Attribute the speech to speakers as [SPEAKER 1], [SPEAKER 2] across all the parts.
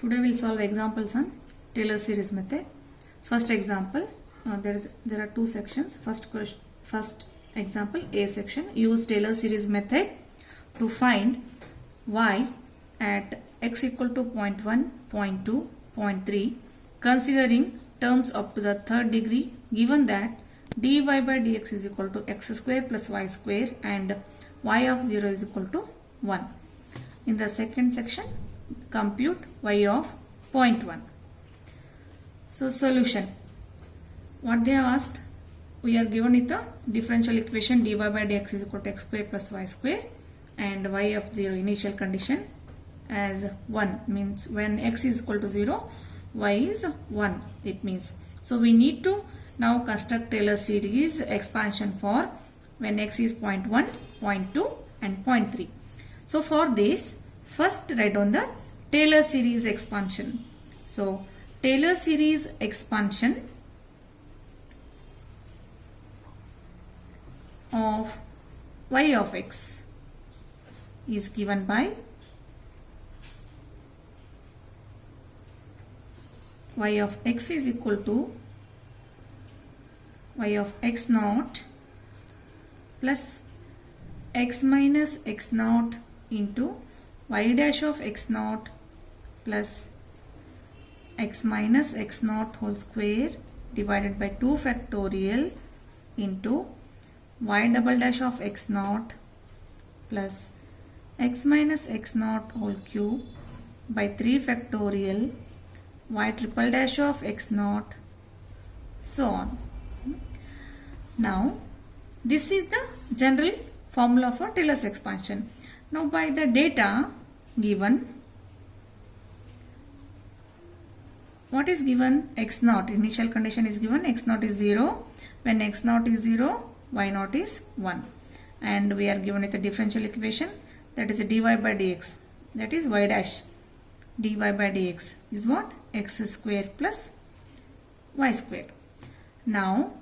[SPEAKER 1] Today we'll solve examples on Taylor series method. First example, there are two sections. First example, A section. Use Taylor series method to find y at x equal to 0.1, 0.2, 0.3, considering terms up to the third degree, given that dy by dx is equal to x square plus y square and y of 0 is equal to 1. In the second section, compute y of 0.1. So solution. What they have asked, we are given with the differential equation dy by dx is equal to x square plus y square and y of 0 initial condition as 1, means when x is equal to 0, y is 1 it means. So we need to now construct Taylor series expansion for when x is 0.1, 0.2 and 0.3. So for this, first write down the Taylor series expansion. So Taylor series expansion of y of x is given by y of x is equal to y of x naught plus x minus x naught into y dash of x naught plus x minus x naught whole square divided by 2 factorial into y double dash of x naught plus x minus x naught whole cube by 3 factorial y triple dash of x naught, so on. Now this is the general formula for Taylor's expansion. Now by the data given, what is given? X naught, initial condition is given, x naught is 0. When x naught is 0, y naught is 1. And we are given with a differential equation, that is a dy by dx, that is y dash dy by dx is what? X square plus y square. Now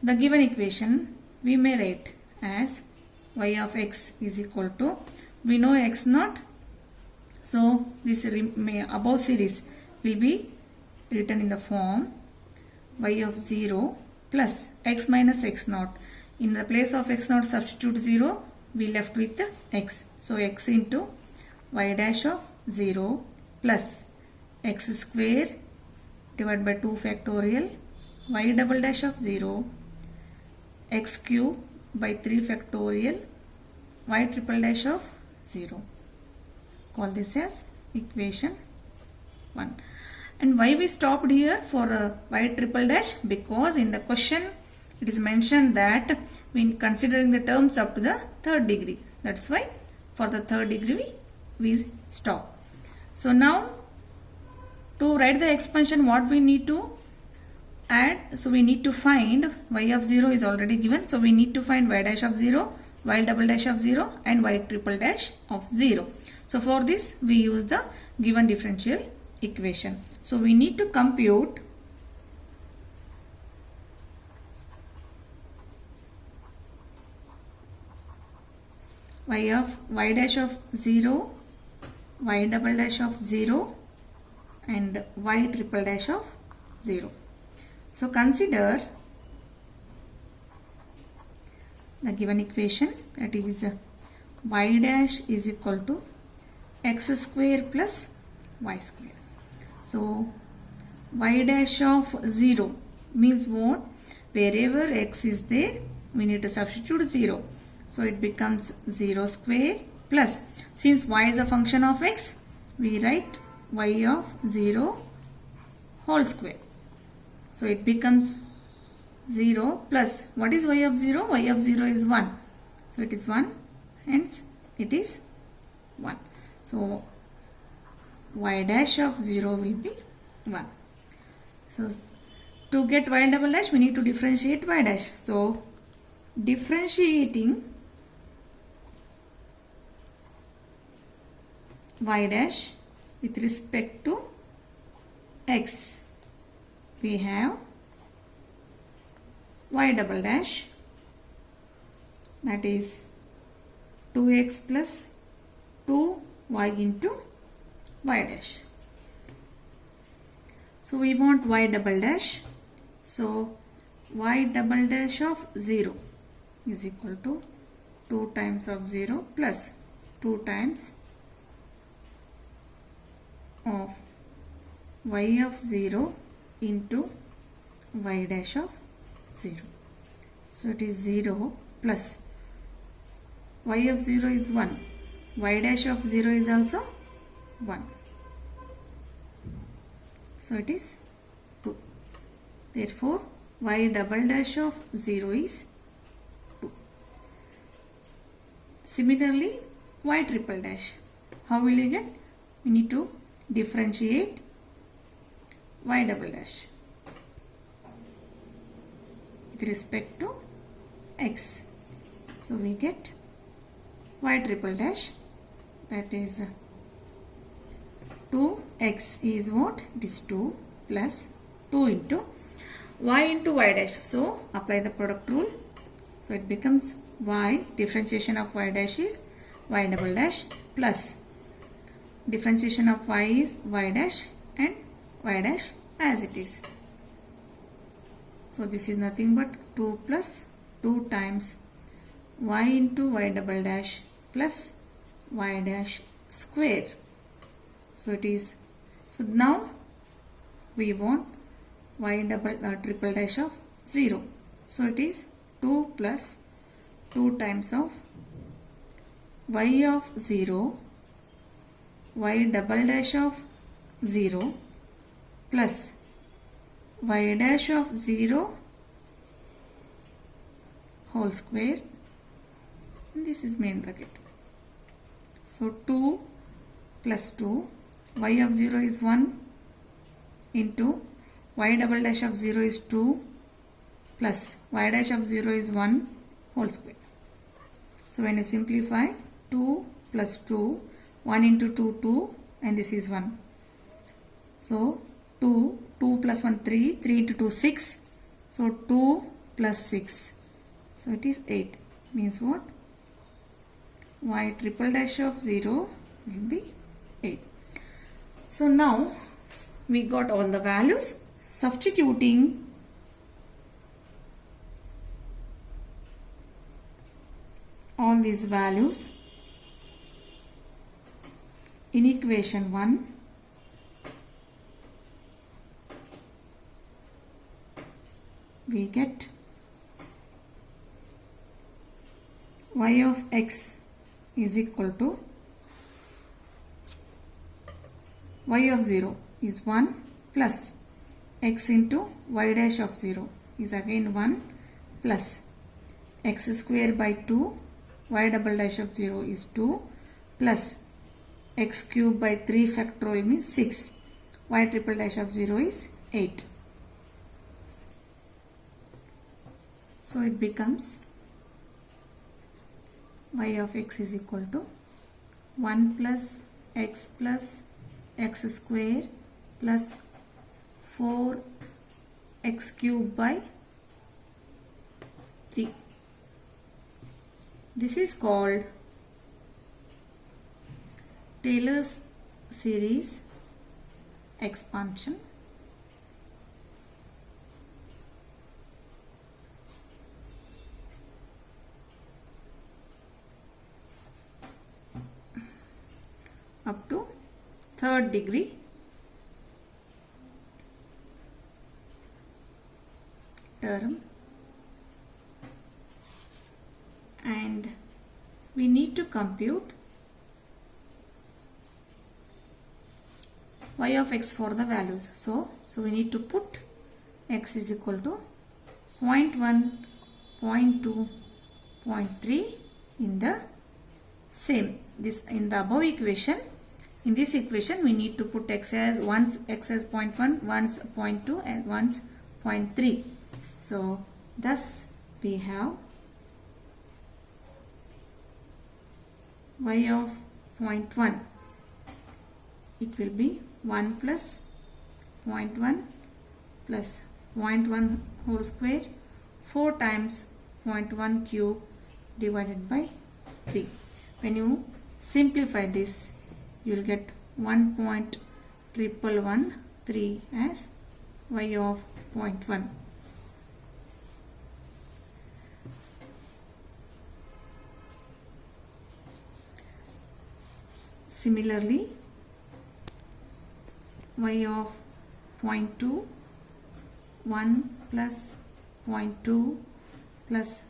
[SPEAKER 1] the given equation we may write as y of x is equal to, we know x naught, so this above series will be written in the form y of 0 plus x minus x naught. In the place of x naught substitute 0, we left with x. So x into y dash of 0 plus x square divided by 2 factorial y double dash of 0 x cube by 3 factorial y triple dash of 0. Call this as equation 1. And why we stopped here for y triple dash? Because in the question it is mentioned that when considering the terms up to the third degree, that's why for the third degree we stop. So now to write the expansion, what we need to add? So we need to find y of 0 is already given, so we need to find y dash of 0, y double dash of 0 and y triple dash of 0. So for this we use the given differential equation. So we need to compute y dash of 0, y double dash of 0 and y triple dash of 0. So consider the given equation, that is y dash is equal to x square plus y square. So y dash of 0 means what? Wherever x is there, we need to substitute 0. So it becomes 0 square plus, since y is a function of x, we write y of 0 whole square. So it becomes 0 plus, what is y of 0? Y of 0 is 1. So it is 1, hence it is 1. So y dash of 0 will be 1. So to get y double dash, we need to differentiate y dash. So differentiating y dash with respect to x, we have y double dash, that is 2x plus 2y into y dash. So we want y double dash. So y double dash of 0 is equal to 2 times of 0 plus 2 times of y of 0 into y dash of 0. So it is 0 plus y of 0 is 1. Y dash of 0 is also 1. So it is 2. Therefore, y double dash of 0 is 2. Similarly, y triple dash. How will you get? We need to differentiate y double dash with respect to x. So we get y triple dash, that is 2x is what? It is 2 plus 2 into y dash. So apply the product rule. So it becomes y, differentiation of y dash is y double dash, plus differentiation of y is y dash and y dash as it is. So this is nothing but 2 plus 2 times y into y double dash plus y dash square. So it is, so now we want y triple dash of 0. So it is 2 plus 2 times of y of 0, y double dash of 0 plus y dash of 0 whole square. And this is main bracket. So 2 plus 2, y of 0 is 1 into y double dash of 0 is 2 plus y dash of 0 is 1 whole square. So when you simplify, 2 plus 2, 1 into 2, 2, and this is 1. So 2 plus 1, 3, 3 into 2, 6. So 2 plus 6. So it is 8. Means what? Y triple dash of 0 will be 8. So now we got all the values. Substituting all these values in equation 1, we get y of x is equal to y of 0 is 1 plus x into y dash of 0 is again 1 plus x square by 2, y double dash of 0 is 2 plus x cube by 3 factorial means 6, y triple dash of 0 is 8. So it becomes y of x is equal to 1 plus x square plus 4x cube by 3. This is called Taylor's series expansion. Up to third degree term, and we need to compute y of x for the values. So we need to put x is equal to 0.1, 0.2, 0.3 in the same, this in the above equation. In this equation we need to put x as once x as 0.1, once 0.2 and once 0.3. So thus we have y of 0.1, it will be 1 plus 0.1 plus 0.1 whole square 4 times 0.1 cube divided by 3. When you simplify this, you will get 1.1113 as y of 0.1. Similarly, y of 0.2, 1 plus 0.2 plus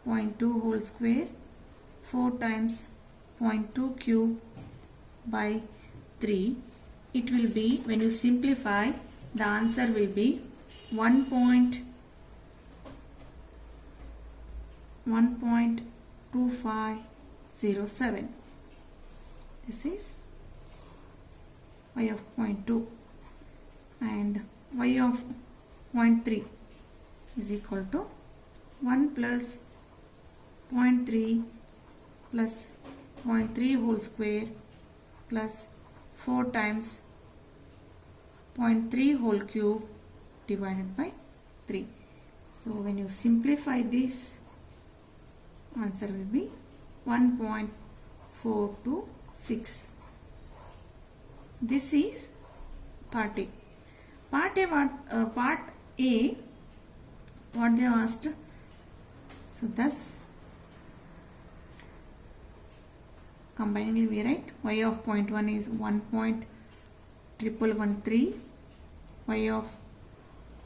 [SPEAKER 1] 0.2 whole square, 4 times 0.2 cube by 3. It will be, when you simplify, the answer will be 1.2507. This is y of 0.2, and y of 0.3 is equal to 1 plus 0.3 plus 0.3 whole square plus 4 times 0.3 whole cube divided by 3. So when you simplify this, answer will be 1.426. This is part A. Part A, what they asked. So thus, combiningly we write y of 0.1 is 1.1113, y of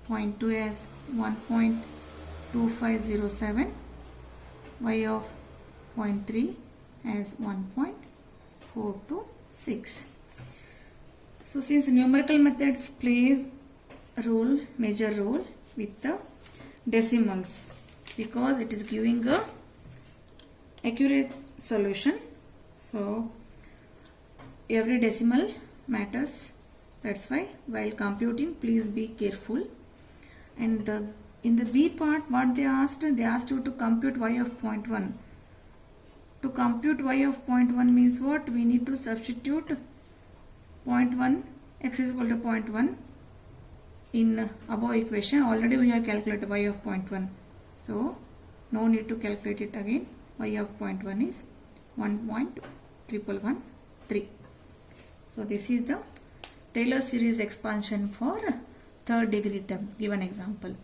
[SPEAKER 1] 0.2 as 1.2507, y of 0.3 as 1.426. So since numerical methods plays a role, major role with the decimals, because it is giving a accurate solution. So every decimal matters. That's why while computing, please be careful. And in the B part, what they asked you to compute y of 0.1. To compute y of 0.1 means what? We need to substitute 0.1, x is equal to 0.1 in above equation. Already we have calculated y of 0.1. So no need to calculate it again. Y of 0.1 is 1.1113. So this is the Taylor series expansion for third degree term. Given example.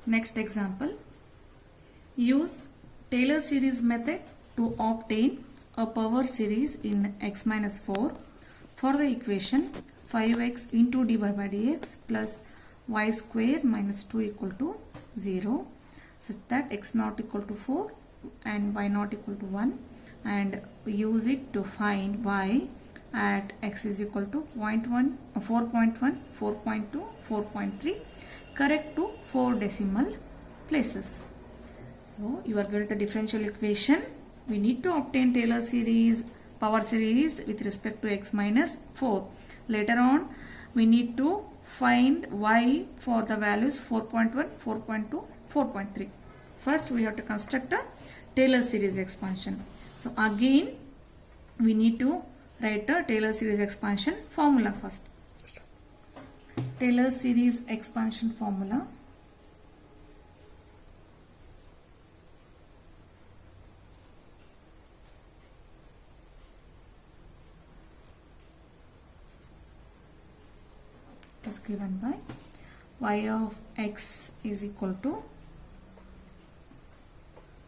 [SPEAKER 1] Next example. Use Taylor series method to obtain a power series in x minus 4 for the equation 5x into dy by dx plus y square minus 2 equal to 0, such that x not equal to 4 and y not equal to 1, and use it to find y at x is equal to 4.1, 4.2, 4.3, correct to 4 decimal places. So you are given the differential equation. We need to obtain Taylor series, power series with respect to x minus 4. Later on, we need to find y for the values 4.1, 4.2, 4.3. First, we have to construct a Taylor series expansion. So again, we need to write a Taylor series expansion formula first. Taylor series expansion formula. Is given by y of x is equal to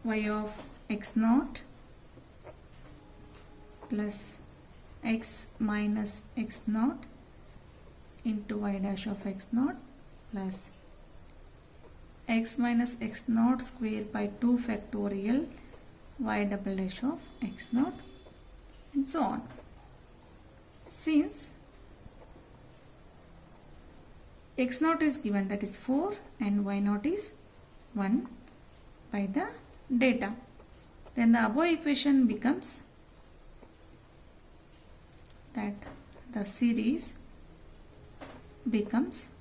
[SPEAKER 1] y of x naught plus x minus x naught into y dash of x naught plus x minus x naught square by 2 factorial y double dash of x naught, and so on. Since x naught is given, that is 4, and y naught is 1 by the data, then the above equation becomes that the series becomes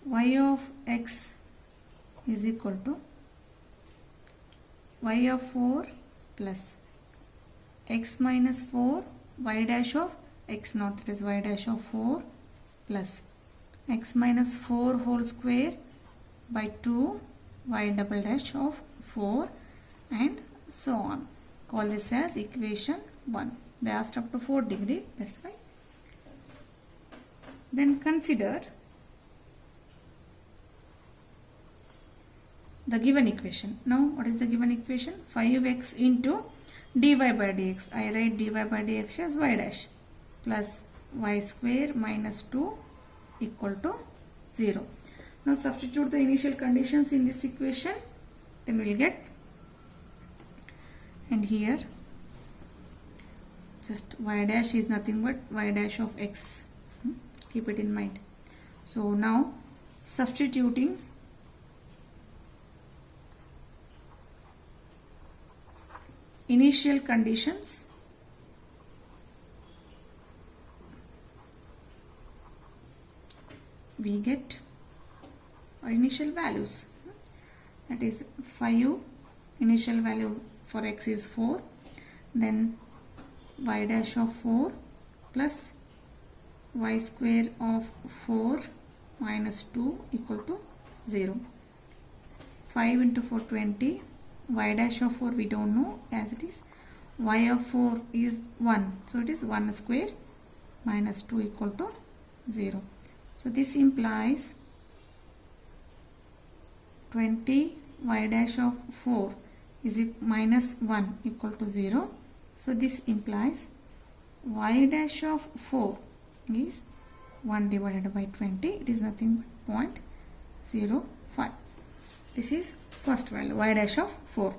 [SPEAKER 1] y of x is equal to y of 4 plus x minus 4 y dash of x naught, that is y dash of 4 plus x minus 4 whole square by 2 y double dash of 4, and so on. Call this as equation 1. They asked up to 4 degree, that's why. Then consider the given equation. Now what is the given equation? 5x into dy by dx. I write dy by dx as y dash plus y square minus 2 equal to 0. Now substitute the initial conditions in this equation, then we will get, and here just y dash is nothing but y dash of x. Keep it in mind. So now substituting initial conditions, we get our initial values. That is 5, initial value for x is 4, then y dash of 4 plus y square of 4 minus 2 equal to 0. 5 into 4 20, y dash of 4 we don't know as it is, y of 4 is 1, so it is 1 square minus 2 equal to 0. So this implies 20 y dash of 4 is minus 1 equal to 0. So this implies y dash of 4 is 1 divided by 20. It is nothing but 0.05. This is first value, y dash of 4.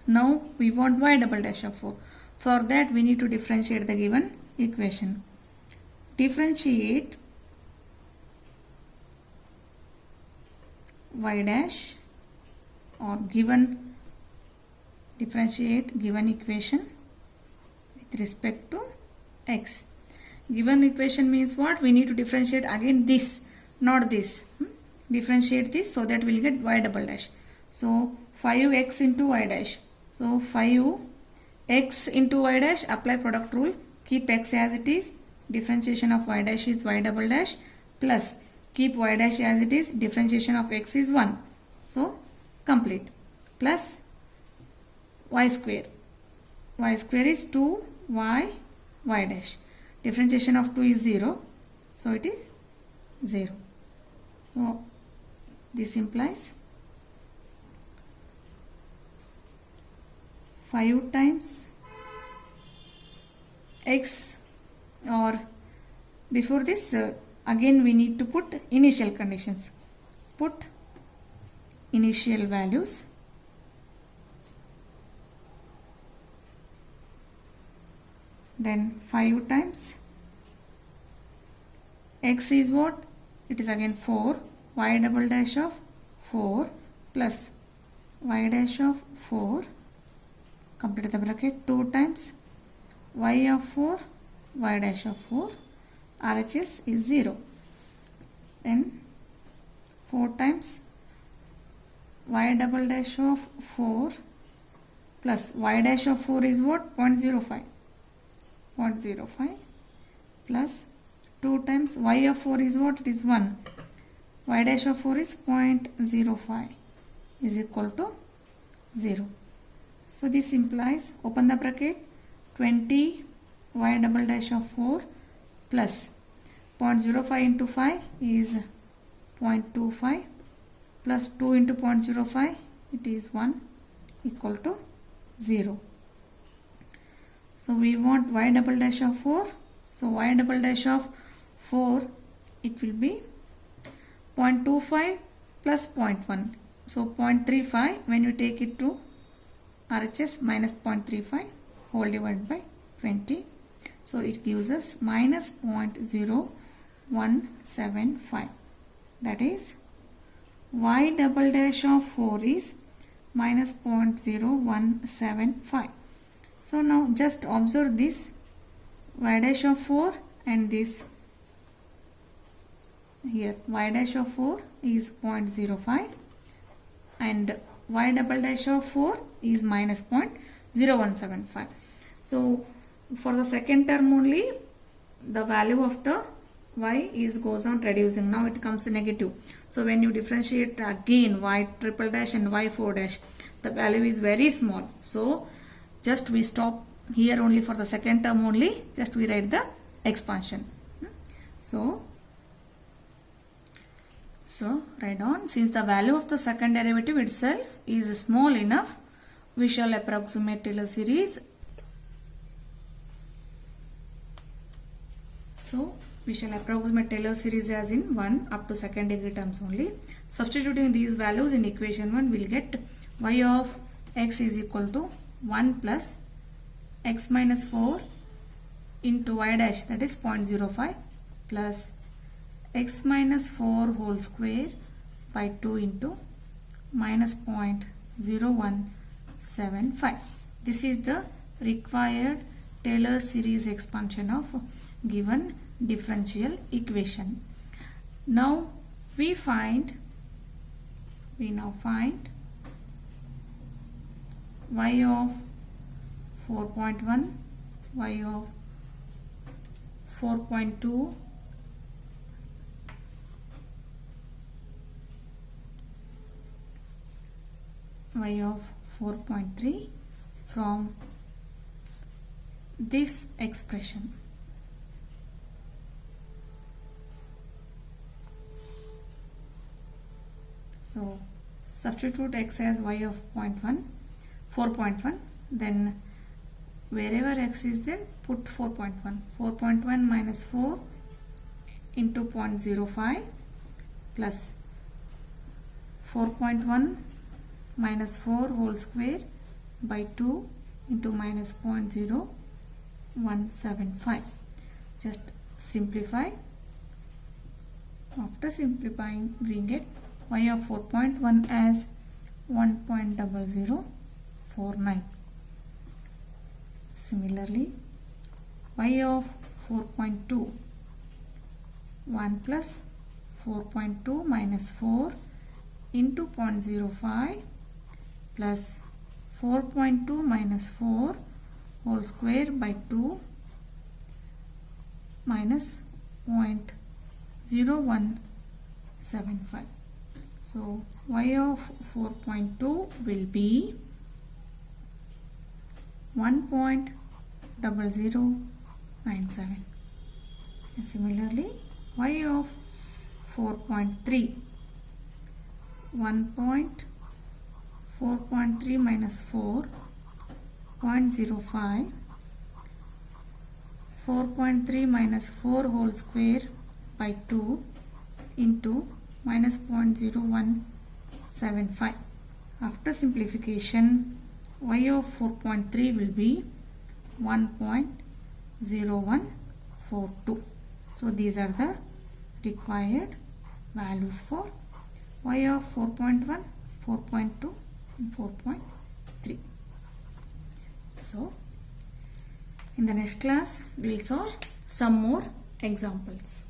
[SPEAKER 1] Now we want y double dash of 4. For that we need to differentiate the given equation. Differentiate y dash or differentiate given equation with respect to x. Given equation means what? We need to differentiate again this, not this. Differentiate this so that we will get y double dash. So 5x into y dash. So 5x into y dash, apply product rule, keep x as it is, differentiation of y dash is y double dash, plus keep y dash as it is, differentiation of x is 1. So complete, plus y square. Y square is 2y y dash. Differentiation of 2 is 0. So it is 0. So this implies 5 times x, or before this again we need to put initial conditions. Put initial values. Then 5 times x is what? It is again 4, y double dash of 4 plus y dash of 4, complete the bracket, 2 times y of 4, y dash of 4, RHS is 0. Then 4 times y double dash of 4 plus y dash of 4 is what? 0.05. 0.05 plus 2 times y of 4 is what? It is 1. Y dash of 4 is 0.05 is equal to 0. So this implies, open the bracket, 20 y double dash of 4 plus 0.05 into 5 is 0.25 plus 2 into 0.05, it is 1 equal to 0. So we want y double dash of 4. So y double dash of 4, it will be 0.25 plus 0.1. So 0.35, when you take it to RHS, minus 0.35 whole divided by 20. So it gives us minus 0.0175. That is y double dash of 4 is minus 0.0175. So now just observe this y dash of 4 and this here. Y dash of 4 is 0.05 and y double dash of 4 is minus 0.0175. So for the second term only, the value of the y goes on reducing. Now it comes negative. So when you differentiate again y triple dash and y 4 dash, the value is very small. So just we stop here only for the second term only, just we write the expansion. So write down, since the value of the second derivative itself is small enough, we shall approximate Taylor series. So we shall approximate Taylor series as in 1 up to second degree terms only. Substituting these values in equation 1, we will get y of x is equal to 1 plus x minus 4 into y dash, that is 0.05, plus x minus 4 whole square by 2 into minus 0.0175. This is the required Taylor series expansion of given differential equation. Now we now find y of 4.1, y of 4.2, y of 4.3 from this expression. So substitute x as y of 4.1, then wherever x is there, put 4.1. 4.1 minus 4 into 0.05 plus 4.1 minus 4 whole square by 2 into minus 0.0175. Just simplify. After simplifying, we get y of 4.1 as 1.0049. Similarly, y of 4.2, 1 plus 4.2 minus 4 into 0.05 plus 4.2 minus 4 whole square by 2 minus 0.0175. So y of 4.2 will be 1.0097. And similarly, y of 4.3, 4.3 minus 4, 0.05, 4.3 minus 4 whole square by 2 into minus 0.0175. After simplification, y of 4.3 will be 1.0142. So these are the required values for y of 4.1, 4.2 and 4.3. So in the next class we will solve some more examples.